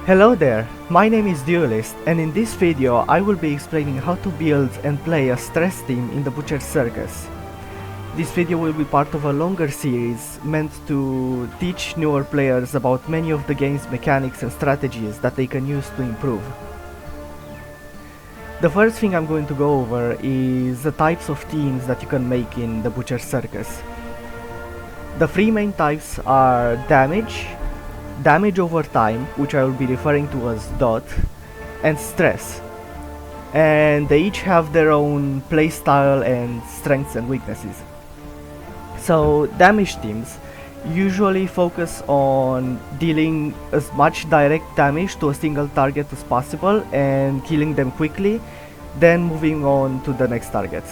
Hello there, my name is Duelist, and in this video I will be explaining how to build and play a stress team in the Butcher Circus. This video will be part of a longer series meant to teach newer players about many of the game's mechanics and strategies that they can use to improve. The first thing I'm going to go over is the types of teams that you can make in the Butcher Circus. The three main types are damage over time, which I will be referring to as dot, and stress. And they each have their own playstyle and strengths and weaknesses. So damage teams usually focus on dealing as much direct damage to a single target as possible and killing them quickly, then moving on to the next target.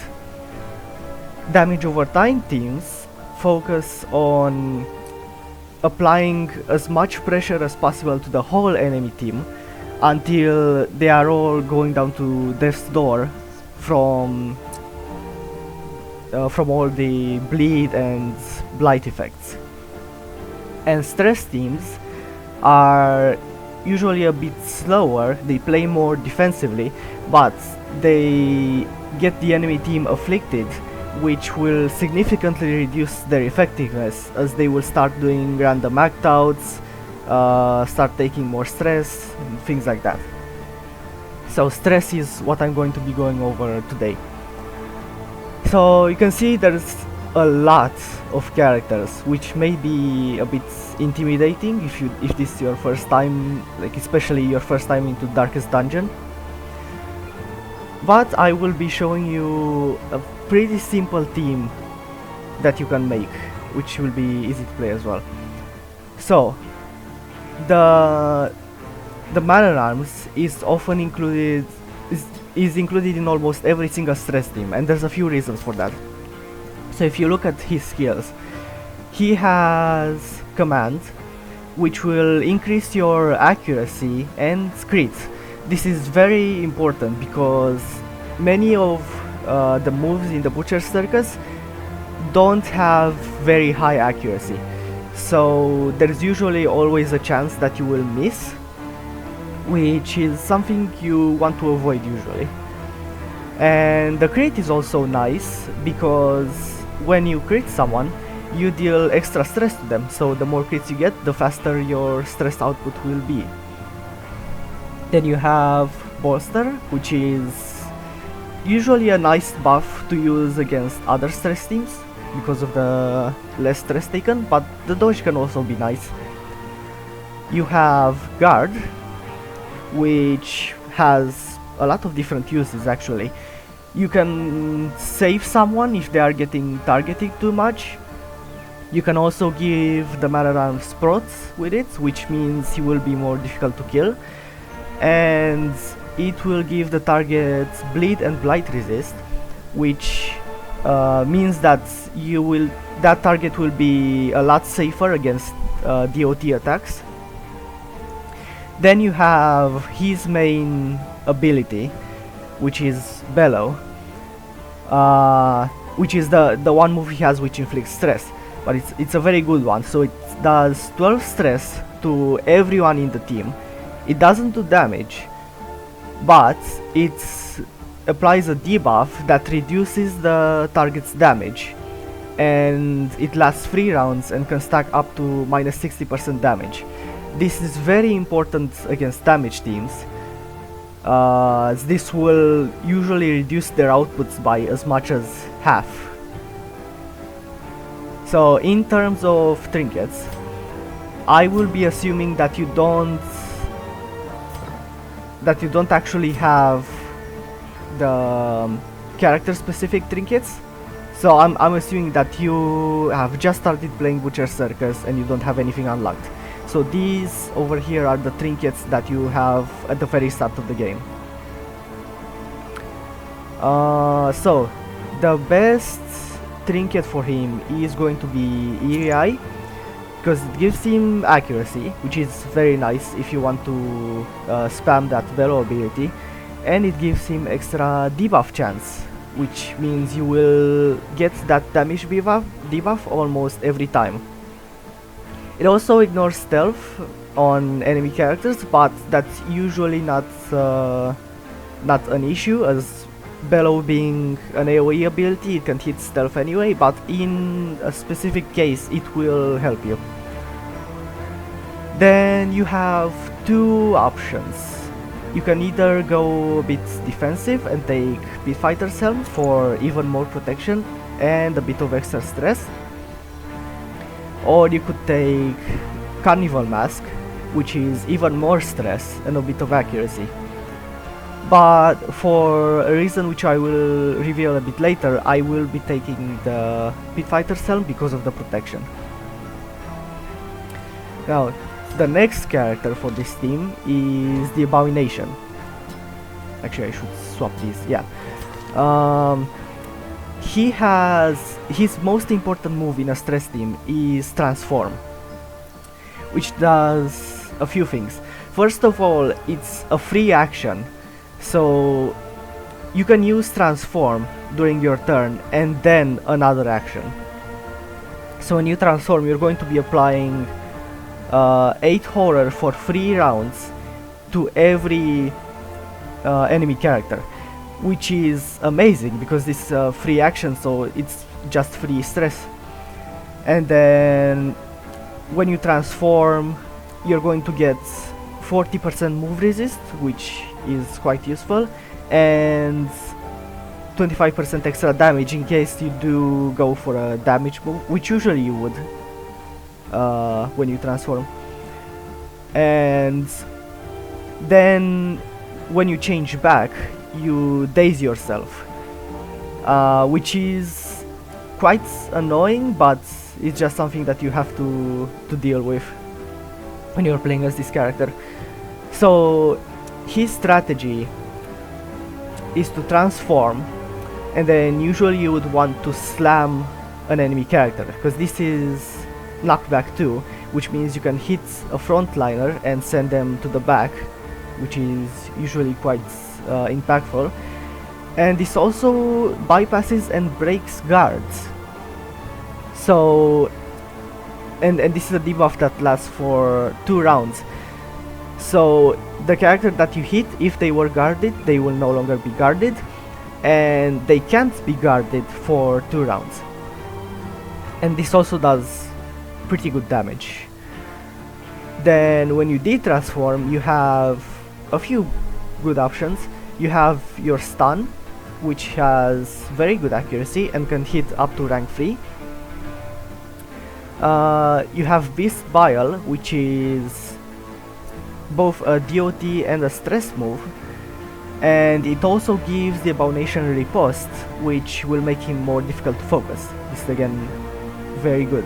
Damage over time teams focus on applying as much pressure as possible to the whole enemy team until they are all going down to death's door from all the bleed and blight effects. And stress teams are usually a bit slower, they play more defensively, but they get the enemy team afflicted, which will significantly reduce their effectiveness as they will start doing random act outs, start taking more stress, and things like that. So stress is what I'm going to be going over today. So you can see there's a lot of characters, which may be a bit intimidating if this is your first time, like especially your first time into Darkest Dungeon. But I will be showing you a pretty simple team that you can make, which will be easy to play as well. So the man-at-arms is often included is included in almost every single stress team, and there's a few reasons for that. So if you look at his skills, he has command, which will increase your accuracy and crits. This is very important because many of the moves in the Butcher Circus don't have very high accuracy, so there's usually always a chance that you will miss, which is something you want to avoid usually. And the crit is also nice because when you crit someone, you deal extra stress to them, so the more crits you get, the faster your stress output will be. Then you have Bolster, which is usually a nice buff to use against other stress teams because of the less stress taken, but the dodge can also be nice. You have Guard, which has a lot of different uses actually. You can save someone if they are getting targeted too much. You can also give the man-at-arms prots with it, which means he will be more difficult to kill, and it will give the target bleed and blight resist, which means that that target will be a lot safer against DOT attacks. Then you have his main ability, which is Bellow, which is the one move he has which inflicts stress, but it's a very good one. So it does 12 stress to everyone in the team. It doesn't do damage, but it applies a debuff that reduces the target's damage, and it lasts 3 rounds and can stack up to minus 60% damage. This is very important against damage teams, as this will usually reduce their outputs by as much as half. So in terms of trinkets, I will be assuming that you don't actually have the character specific trinkets. So I'm assuming that you have just started playing Butcher Circus and you don't have anything unlocked. So these over here are the trinkets that you have at the very start of the game. So the best trinket for him is going to be Eerie Eye, because it gives him accuracy, which is very nice if you want to spam that Velo ability, and it gives him extra debuff chance, which means you will get that damage debuff almost every time. It also ignores stealth on enemy characters, but that's usually not an issue, as Bellow being an AoE ability, it can hit stealth anyway, but in a specific case it will help you. Then you have two options. You can either go a bit defensive and take Pit Fighter's Helm for even more protection and a bit of extra stress, or you could take Carnival Mask, which is even more stress and a bit of accuracy. But for a reason which I will reveal a bit later, I will be taking the Pit Fighter's Helm because of the protection. Now, the next character for this team is the Abomination. Actually, I should swap these, yeah. He has his most important move in a stress team is Transform, which does a few things. First of all, it's a free action, so you can use Transform during your turn and then another action. So when you transform, you're going to be applying 8 horror for 3 rounds to every enemy character, which is amazing because this is free action, so it's just free stress. And then when you transform, you're going to get 40% move resist, which is quite useful, and 25% extra damage in case you do go for a damage move, which usually you would when you transform. And then when you change back, you daze yourself, which is quite annoying, but it's just something that you have to deal with when you're playing as this character. So his strategy is to transform, and then usually you would want to slam an enemy character, because this is knockback 2, which means you can hit a frontliner and send them to the back, which is usually quite impactful. And this also bypasses and breaks guards. So and this is a debuff that lasts for 2 rounds. So the character that you hit, if they were guarded, they will no longer be guarded, and they can't be guarded for 2 rounds. And this also does pretty good damage. Then when you de-transform, you have a few good options. You have your stun, which has very good accuracy and can hit up to rank 3. You have Beast Bile, which is both a DOT and a stress move, and it also gives the Abomination Riposte, which will make him more difficult to focus. This is again very good.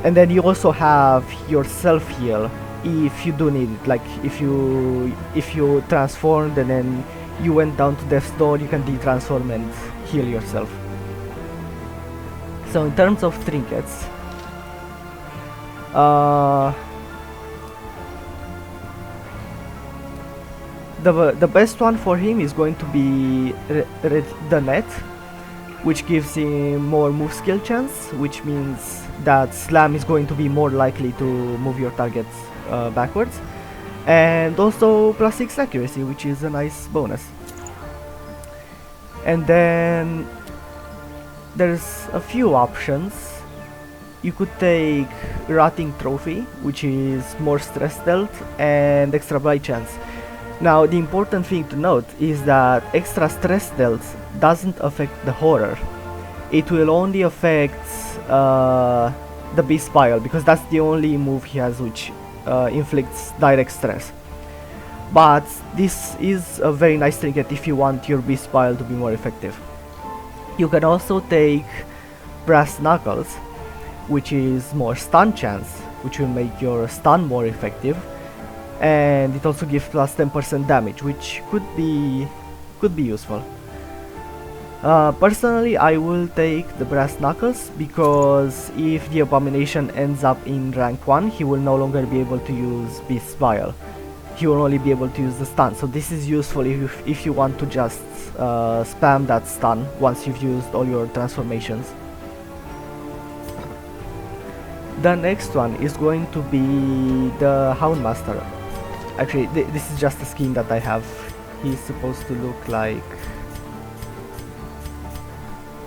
And then you also have your self heal if you do need it. Like if you transformed and then you went down to death's door, you can de-transform and heal yourself. So in terms of trinkets, the best one for him is going to be the net, which gives him more move skill chance, which means that slam is going to be more likely to move your targets backwards, and also +6 accuracy, which is a nice bonus. And then there's a few options. You could take Rotting Trophy, which is more stress dealt and extra blight chance. Now the important thing to note is that extra stress dealt doesn't affect the horror. It will only affect the Beast Bile, because that's the only move he has which inflicts direct stress. But this is a very nice trinket if you want your Beast Bile to be more effective. You can also take Brass Knuckles, which is more stun chance, which will make your stun more effective, and it also gives plus 10% damage, which could be useful. Personally, I will take the Brass Knuckles, because if the Abomination ends up in rank 1, he will no longer be able to use Beast Bile. He will only be able to use the stun, so this is useful if you want to just spam that stun once you've used all your transformations. The next one is going to be the Houndmaster. Actually, this is just a skin that I have. He's supposed to look like...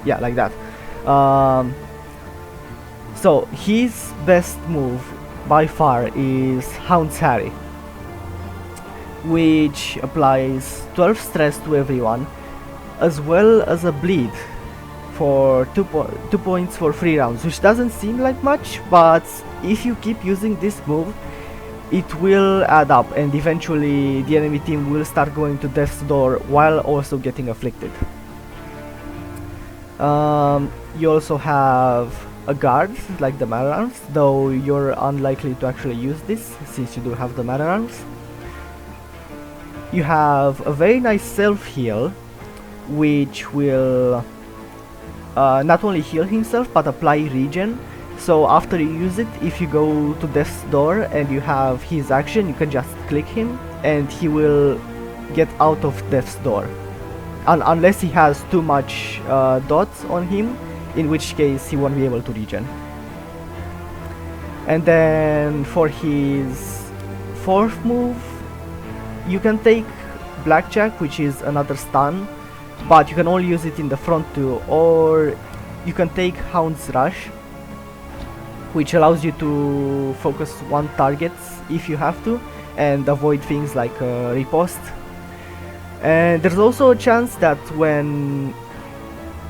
yeah, like that. So his best move by far is Hound's Harry, which applies 12 stress to everyone, as well as a bleed for 2 points for 3 rounds, which doesn't seem like much, but if you keep using this move, it will add up, and eventually the enemy team will start going to death's door while also getting afflicted. You also have a guard, like the man arms, though you're unlikely to actually use this since you do have the man arms. You have a very nice self-heal, which will not only heal himself but apply regen. So after you use it, if you go to death's door and you have his action, you can just click him and he will get out of death's door, unless he has too much dots on him, in which case he won't be able to regen. And then for his fourth move, you can take Blackjack, which is another stun, but you can only use it in the front too, or you can take Hound's Rush, which allows you to focus one target if you have to and avoid things like riposte. And there's also a chance that when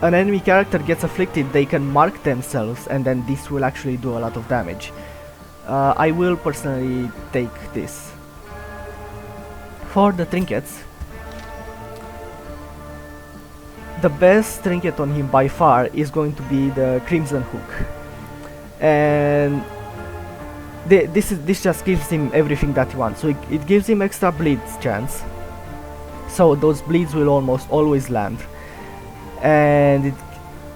an enemy character gets afflicted, they can mark themselves, and then this will actually do a lot of damage. I will personally take this. For the trinkets, the best trinket on him by far is going to be the Crimson Hook, and this just gives him everything that he wants. So it gives him extra bleeds chance, so those bleeds will almost always land, and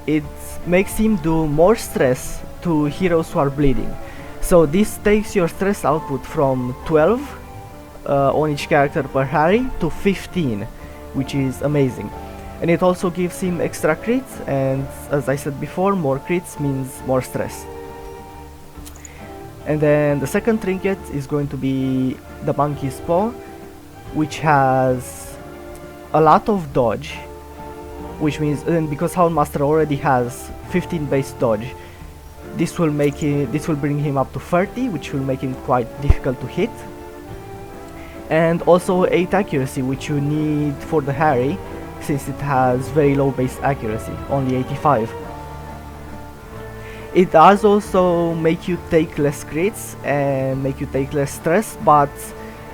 it makes him do more stress to heroes who are bleeding. So this takes your stress output from 12 on each character per Harry to 15, which is amazing. And it also gives him extra crits, and as I said before, more crits means more stress. And then the second trinket is going to be the Monkey's Paw, which has a lot of dodge, which means, and because Houndmaster already has 15 base dodge, this will bring him up to 30, which will make him quite difficult to hit. And also 8 accuracy, which you need for the Harry, since it has very low base accuracy, only 85. It does also make you take less crits and make you take less stress, but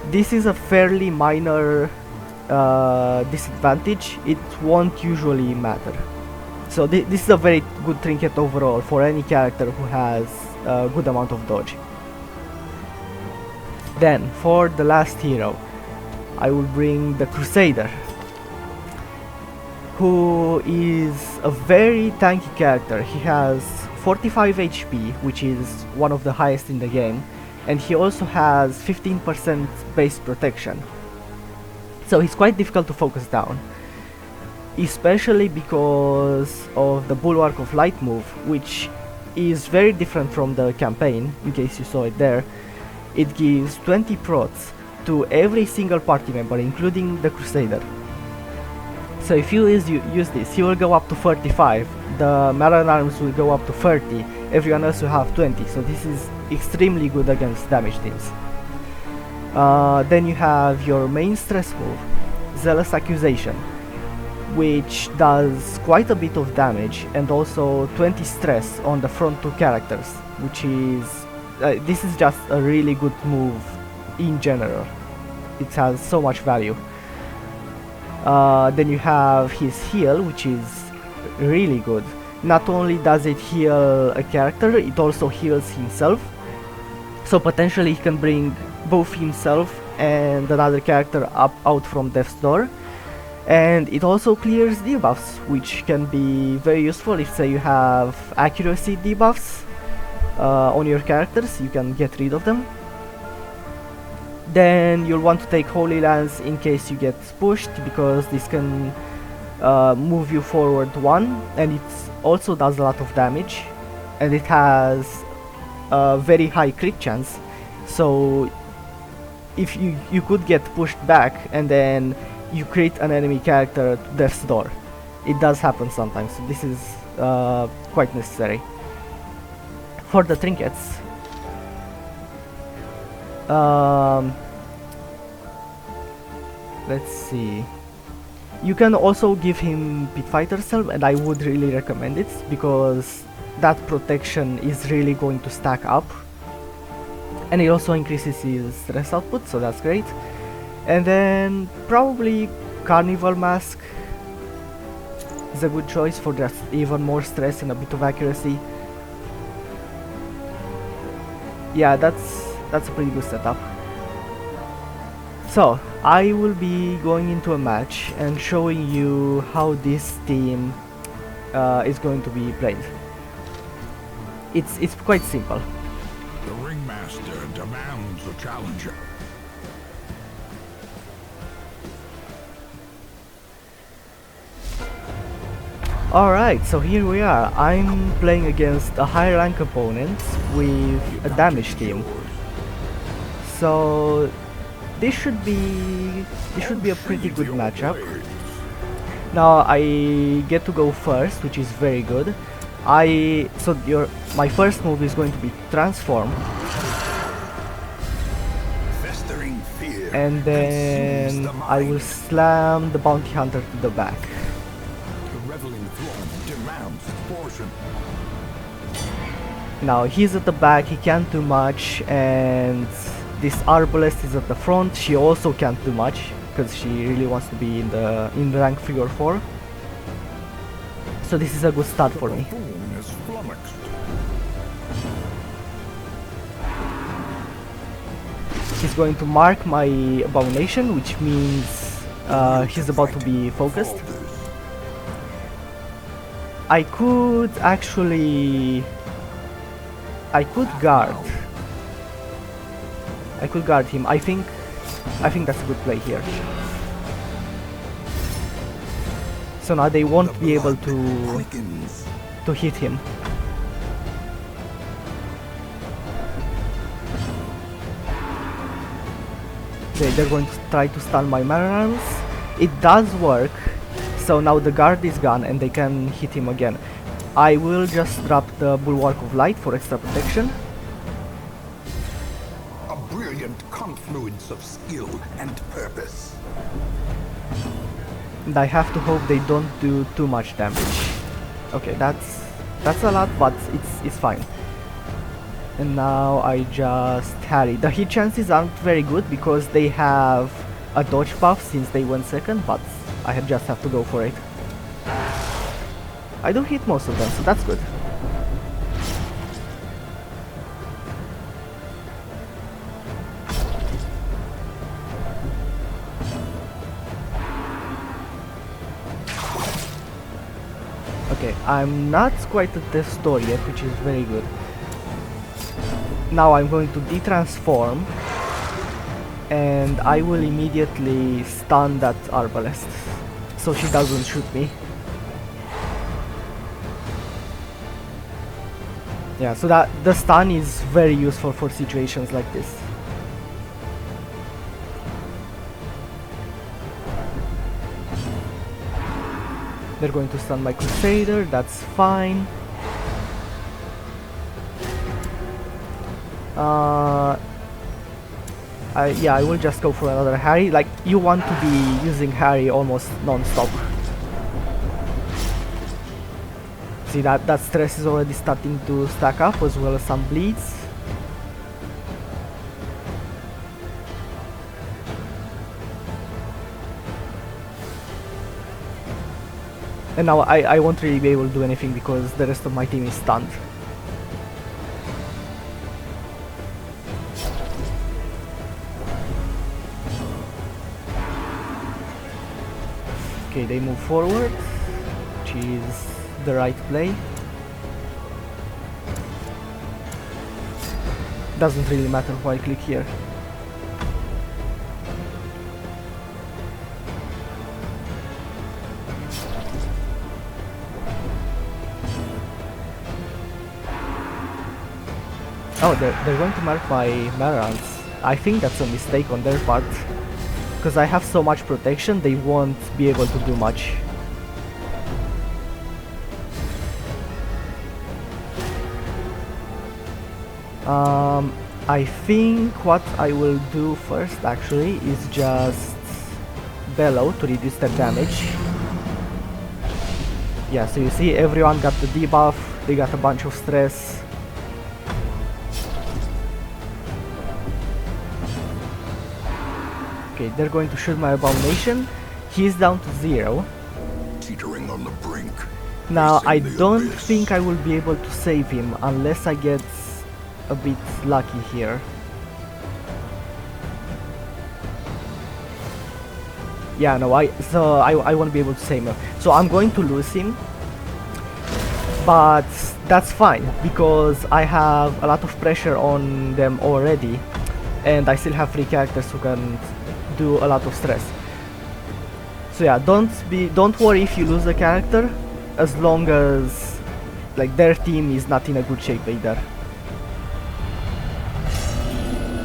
this is a fairly minor disadvantage. It won't usually matter. So this is a very good trinket overall for any character who has a good amount of dodge. Then for the last hero, I will bring the Crusader, who is a very tanky character. He has 45 HP, which is one of the highest in the game, and he also has 15% base protection. So he's quite difficult to focus down, especially because of the Bulwark of Light move, which is very different from the campaign, in case you saw it there. It gives 20 procs to every single party member, including the Crusader. So if you use this, he will go up to 35, the Maran Arms will go up to 30, everyone else will have 20, so this is extremely good against damage teams. Then you have your main stress move, Zealous Accusation, which does quite a bit of damage and also 20 stress on the front two characters, which is... this is just a really good move in general. It has so much value. Then you have his heal, which is really good. Not only does it heal a character, it also heals himself. So potentially he can bring both himself and another character out from death's door. And it also clears debuffs, which can be very useful if, say, you have accuracy debuffs on your characters. You can get rid of them. Then you'll want to take Holy Lance in case you get pushed, because this can move you forward 1, and it also does a lot of damage, and it has a very high crit chance, so if you could get pushed back and then you create an enemy character at death's door. It does happen sometimes, so this is quite necessary. For the trinkets, let's see. You can also give him Pit Fighter Cell, and I would really recommend it because that protection is really going to stack up, and it also increases his stress output, so that's great. And then probably Carnival Mask is a good choice for just even more stress and a bit of accuracy. Yeah, that's a pretty good setup. So I will be going into a match and showing you how this team is going to be played. It's quite simple. The ringmaster demands a challenger. Alright, so here we are. I'm playing against a high rank opponent with a damage team. So this should be a pretty good matchup. Now I get to go first, which is very good. My first move is going to be transform, and then I will slam the bounty hunter to the back. Now he's at the back, he can't do much, and this arbalest is at the front. She also can't do much because she really wants to be in rank 3 or 4. So this is a good start for me. He's going to mark my abomination, which means he's about to be focused. I could guard. I could guard him. I think that's a good play here. So now they won't be able to hit him. They're going to try to stun my man-arms. It does work. So now the guard is gone and they can hit him again. I will just drop the Bulwark of Light for extra protection. A brilliant confluence of skill and purpose. And I have to hope they don't do too much damage. Okay, that's a lot, but it's fine. And now I just harry. The hit chances aren't very good because they have a dodge buff since they went second, but I just have to go for it. I do hit most of them, so that's good. Okay, I'm not quite at the store yet, which is very good. Now I'm going to de-transform, and I will immediately stun that arbalest, so she doesn't shoot me. Yeah, so that the stun is very useful for situations like this. They're going to stun my Crusader, that's fine. I will just go for another Harry. Like, you want to be using Harry almost non-stop. See, that stress is already starting to stack up, as well as some bleeds. And now I won't really be able to do anything because the rest of my team is stunned. Okay, they move forward, which is the right play. Doesn't really matter who I click here. Oh, they're going to mark my Marans. I think that's a mistake on their part. Because I have so much protection, they won't be able to do much. I think what I will do first actually is just bellow to reduce their damage. Yeah, so you see everyone got the debuff, they got a bunch of stress. Okay, they're going to shoot my abomination. He's down to 0. Teetering on the brink. Now I Facing the don't abyss. think I will be able to save him unless I get a bit lucky here. Yeah, no, I won't be able to save him. So I'm going to lose him. But that's fine because I have a lot of pressure on them already, and I still have 3 characters who can do a lot of stress. So yeah, don't worry if you lose a character, as long as like their team is not in a good shape either.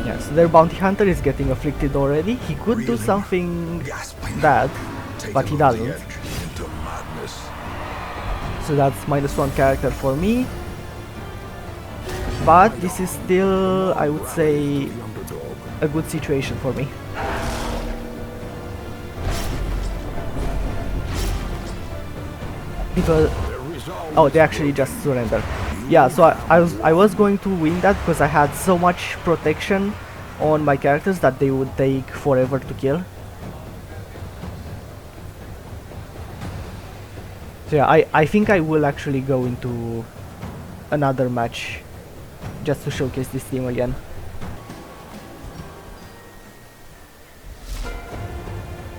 Yeah, so their bounty hunter is getting afflicted already. He could do Reeling, something gasping, bad, taken but he over the doesn't. edge into madness. So that's -1 character for me. But this is still, I would say, The underdog. a good situation for me. Because oh, they actually just surrender. Yeah, so I was going to win that because I had so much protection on my characters that they would take forever to kill. So yeah, I think I will actually go into another match just to showcase this team again.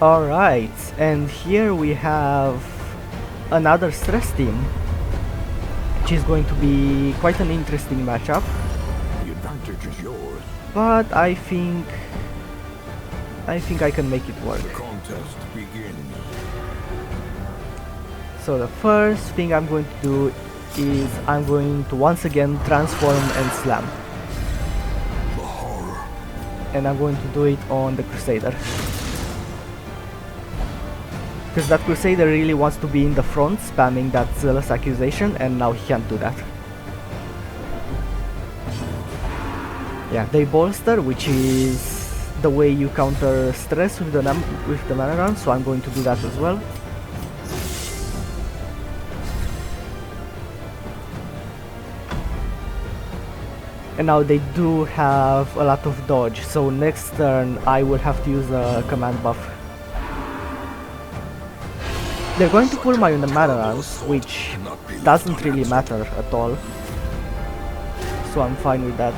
Alright, and here we have another stress team, which is going to be quite an interesting matchup, The advantage is yours. but I think I can make it work. The contest begins. So the first thing I'm going to do is I'm going to once again transform and slam, The horror. and I'm going to do it on the Crusader. Because that Crusader really wants to be in the front, spamming that Zealous Accusation, and now he can't do that. Yeah, they bolster, which is the way you counter stress with the mana run, so I'm going to do that as well. And now they do have a lot of dodge, so next turn I will have to use a command buff. They're going to pull my mana runs, which doesn't really matter at all, so I'm fine with that.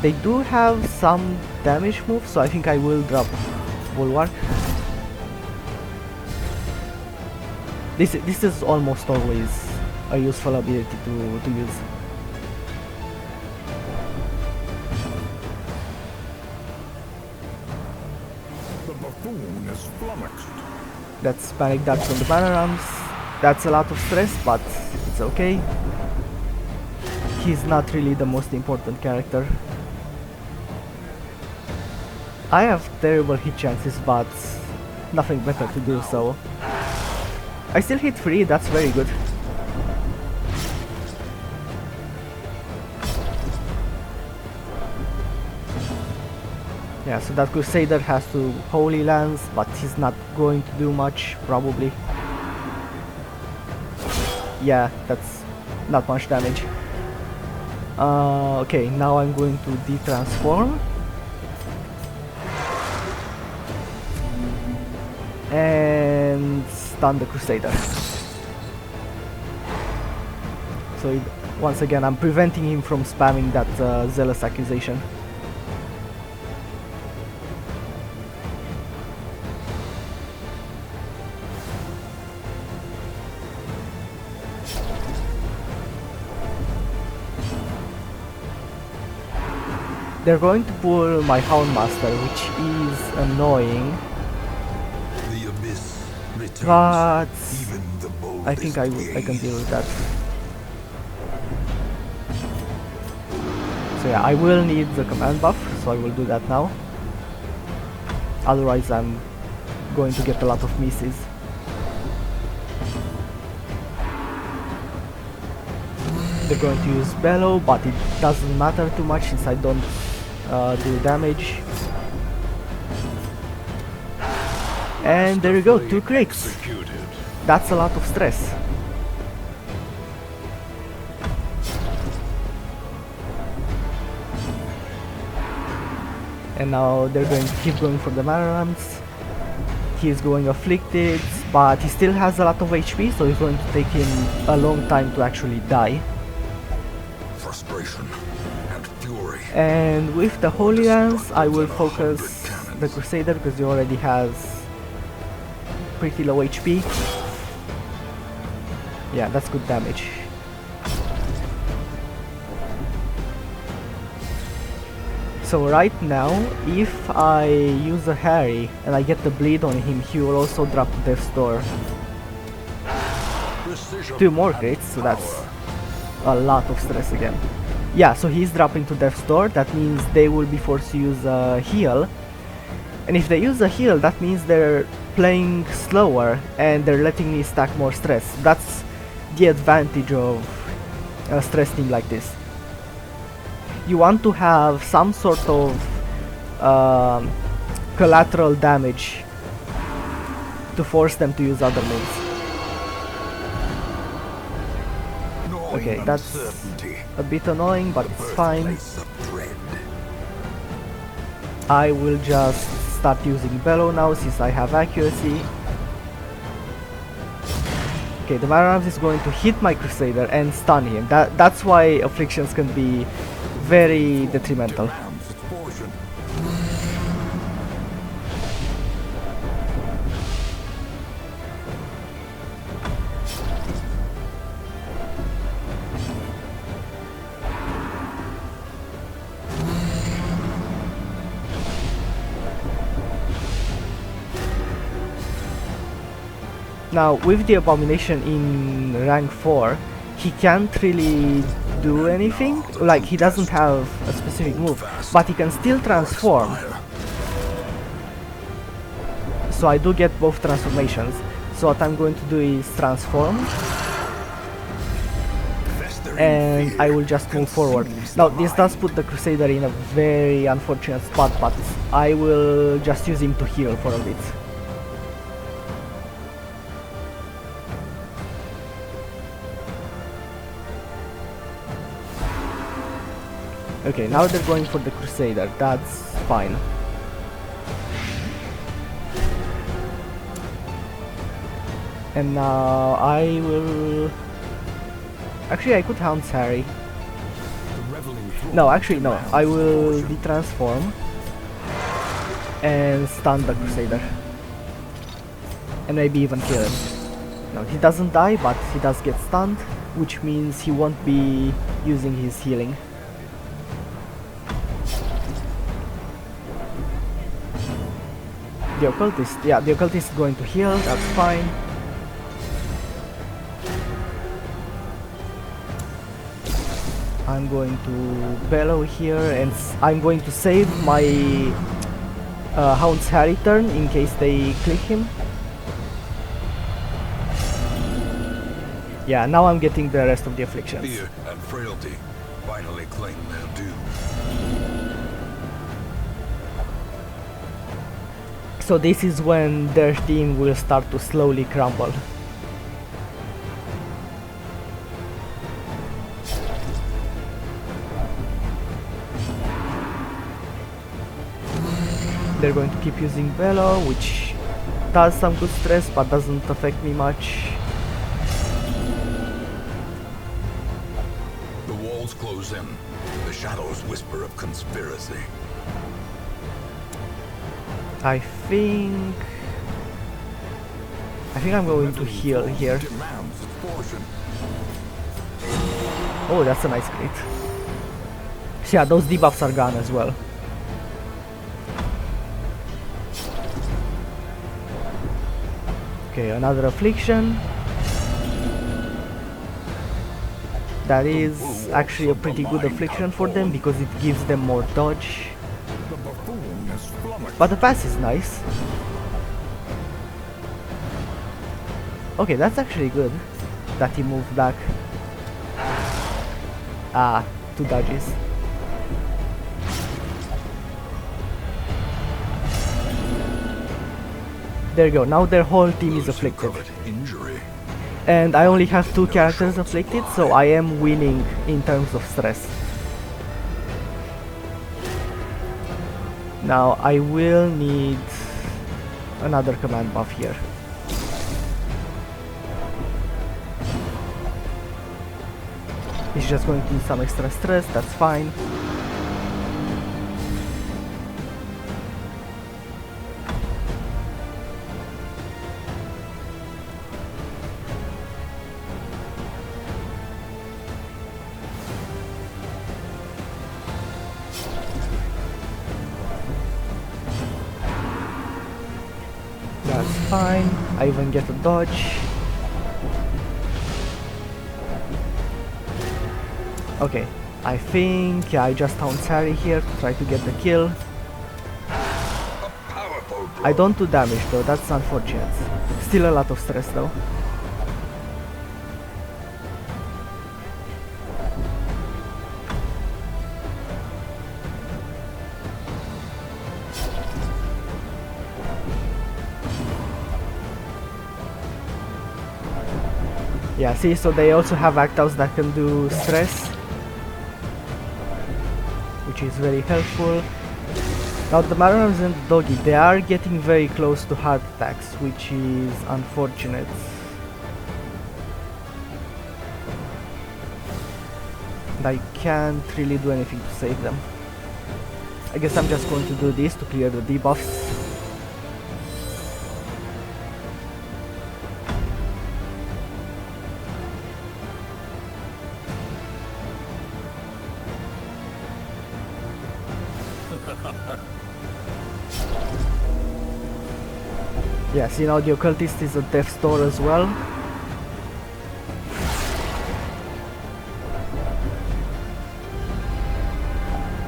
They do have some damage moves, so I think I will drop Bulwark. This is almost always a useful ability to use. The buffoon is flummoxed. That's panic darts on the mana rams. That's a lot of stress, but it's okay. He's not really the most important character. I have terrible hit chances, but nothing better to do so. I still hit 3, that's very good. Yeah, so that Crusader has to Holy Lance, but he's not going to do much, probably. Yeah, that's not much damage. Okay, now I'm going to de-transform. And stun the Crusader. So once again, I'm preventing him from spamming that Zealous Accusation. They're going to pull my Houndmaster, which is annoying, The abyss returns. but Even the I think I can deal with that. So yeah, I will need the command buff, so I will do that now. Otherwise I'm going to get a lot of misses. They're going to use Bellow, but it doesn't matter too much since I don't do damage. And there you go, 2 crits. That's a lot of stress. And now they're going to keep going for the Mararams. He's going afflicted, but he still has a lot of HP, so it's going to take him a long time to actually die. Frustration and fury. And with the Holy Lance, I will focus the Crusader because he already has pretty low HP. Yeah, that's good damage. So right now, if I use a Harry and I get the bleed on him, he will also drop to Death's Door. 2 more crits, so that's a lot of stress again. Yeah, so he's dropping to Death's Door, that means they will be forced to use a heal. And if they use a heal, that means they're playing slower and they're letting me stack more stress. That's the advantage of a stress team like this. You want to have some sort of collateral damage to force them to use other moves. Okay, that's a bit annoying, but it's fine. I will just start using Bellow now since I have accuracy. Okay, the Mararams is going to hit my Crusader and stun him. That's why afflictions can be very detrimental. Now, with the Abomination in rank 4, he can't really do anything, like he doesn't have a specific move, but he can still transform. So I do get both transformations. So what I'm going to do is transform, and I will just move forward. Now this does put the Crusader in a very unfortunate spot, but I will just use him to heal for a bit. Okay, now they're going for the Crusader, that's fine. And now I will... Actually, I could Hound's Harry. No, actually no, I will de-transform and stun the Crusader. And maybe even kill him. No, he doesn't die, but he does get stunned, which means he won't be using his healing. The Occultist, yeah, the Occultist is going to heal, that's fine. I'm going to Bellow here, and I'm going to save my Hound's Harry turn in case they click him. Yeah, now I'm getting the rest of the afflictions. Fear and frailty finally claim their due. So this is when their team will start to slowly crumble. They're going to keep using Bellow, which does some good stress but doesn't affect me much. The walls close in. The shadows whisper of conspiracy. I think I'm going to heal here. Oh, that's a nice crit. So yeah, those debuffs are gone as well. Okay, another affliction. That is actually a pretty good affliction for them because it gives them more dodge. The buffoon is flummoxed. But the pass is nice. Okay, that's actually good that he moved back. Ah, 2 dodges. There you go, now their whole team is afflicted. Injury. And I only have 2 characters afflicted, so I am winning in terms of stress. Now I will need another command buff here. He's just going to need some extra stress, that's fine. That's fine. I even get a dodge. Okay, I think I just ounce Harry here to try to get the kill. Powerful blow. I don't do damage though, that's unfortunate. Still a lot of stress though. Yeah, see, so they also have actouts that can do stress, which is very helpful. Now the Mariners and the Doggy, they are getting very close to heart attacks, which is unfortunate. And I can't really do anything to save them. I guess I'm just going to do this to clear the debuffs. Yeah, see now the Occultist is a Death's Door as well.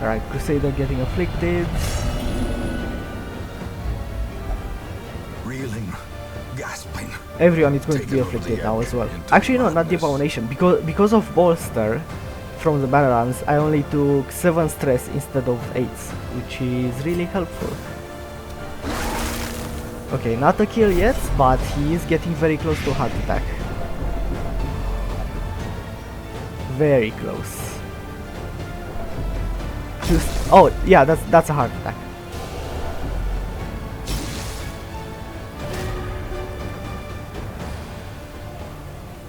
Alright, Crusader getting afflicted. Reeling, gasping. Everyone is going to be afflicted now as well. Actually no, not the Abomination, because of Bolster from the Bannerlands, I only took 7 stress instead of 8, which is really helpful. Okay, not a kill yet, but he is getting very close to a heart attack. Very close. Just, oh yeah, that's a heart attack.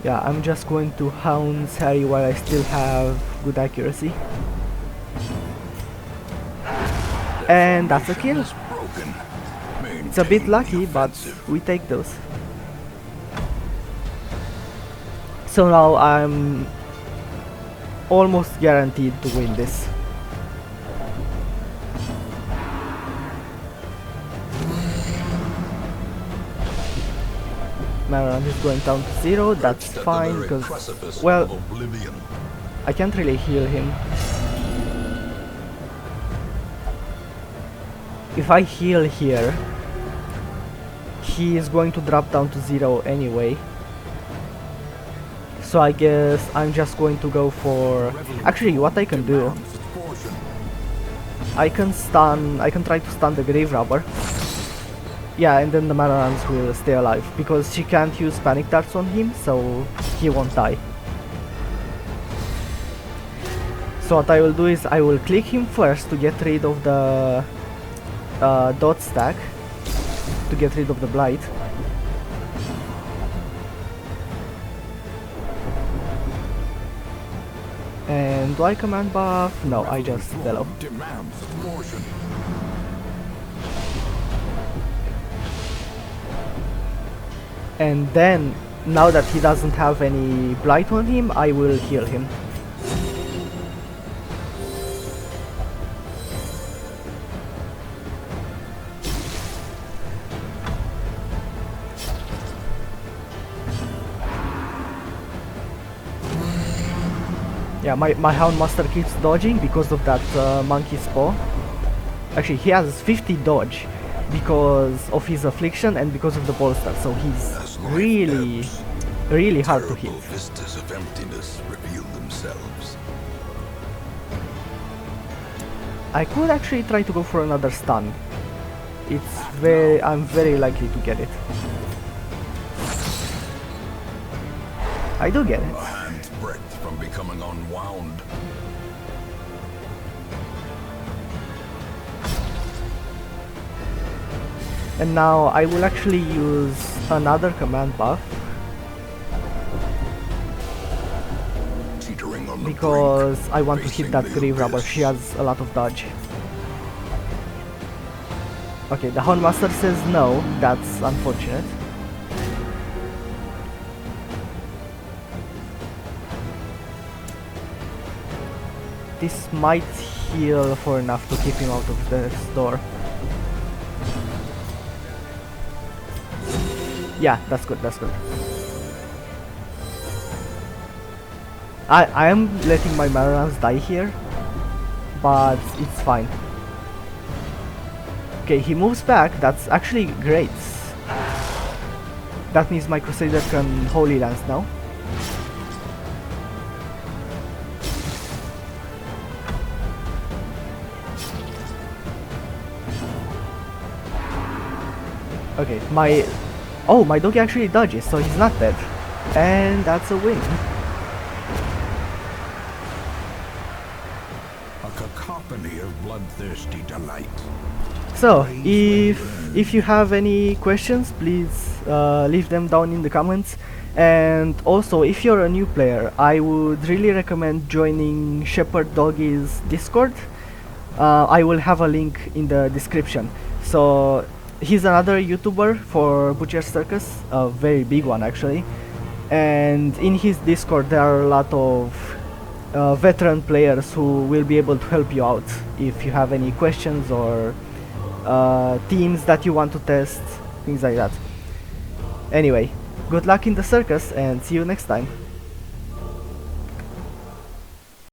Yeah, I'm just going to hound Harry while I still have good accuracy. And that's a kill. It's a bit lucky, but we take those. So now I'm almost guaranteed to win this. Maran is going down to 0, that's fine, because, well, I can't really heal him. If I heal here, he is going to drop down to 0 anyway. So I guess I'm just going to go for... Actually, what I can do, I can try to stun the Grave Robber. Yeah, and then the Manarans will stay alive, because she can't use Panic Darts on him, so he won't die. So what I will do is I will click him first to get rid of the dot stack, to get rid of the Blight. And do I command buff? No, I just Velo. And then, now that he doesn't have any Blight on him, I will heal him. Yeah, my Houndmaster keeps dodging because of that monkey's paw. Actually, he has 50 dodge because of his affliction and because of the bolster, so he's really hard to hit. Vistas of emptiness reveal themselves. I could actually try to go for another stun. I'm very likely to get it. I do get it. A hand's breadth from becoming unwound. And now I will actually use another command buff Teetering on the because brink, I want to hit facing that the Grave Robber. abyss. She has a lot of dodge. Okay, the Houndmaster says no. That's unfortunate. This might heal for enough to keep him out of the door. Yeah, that's good, that's good. I am letting my Marans die here, but it's fine. Okay, he moves back, that's actually great. That means my Crusader can Holy Lance now. Okay, my doggy actually dodges, so he's not dead. And that's a win. A cacophony of bloodthirsty delight. So, if you have any questions, please leave them down in the comments. And also, if you're a new player, I would really recommend joining Shepherd Doggy's Discord. I will have a link in the description. So, he's another YouTuber for Butcher Circus, a very big one actually. And in his Discord there are a lot of veteran players who will be able to help you out if you have any questions or teams that you want to test, things like that. Anyway, good luck in the circus and see you next time.